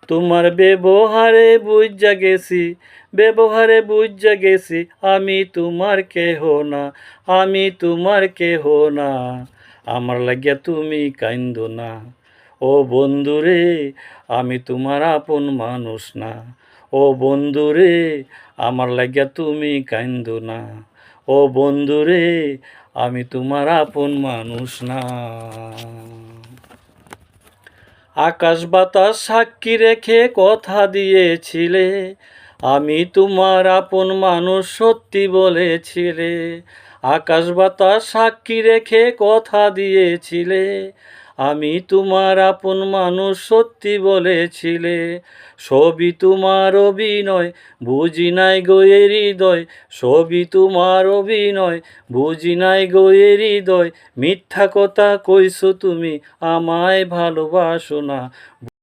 তোমার ব্যবহারে বুঝা গেছি আমি তোমার কেহ না, আমি তোমার কেহ না। আমার লাগিয়া তুমি কাইন্দো না, ও বন্ধুরে আমি তোমার আপন মানুষ না। ও বন্ধুরে আমার লাগিয়া তুমি কাইন্দো না, ও বন্ধুরে আমি তোমার আপন মানুষ না। আকাশ বাতাস সাক্ষী রেখে কথা দিয়েছিলে, আমি তোমার আপন মানুষ সত্যি বলেছিলে। আকাশ বাতাস সাক্ষী রেখে কথা দিয়েছিলে, আমি তোমার আপন মানুষ সত্যি বলেছিলে। সবই তোমার অভিনয়, বুঝি নাই গো এ হৃদয়, সবই তোমার অভিনয়, বুঝি নাই গো এ হৃদয়। মিথ্যা কথা কইছো তুমি, আমায় ভালোবাসো না।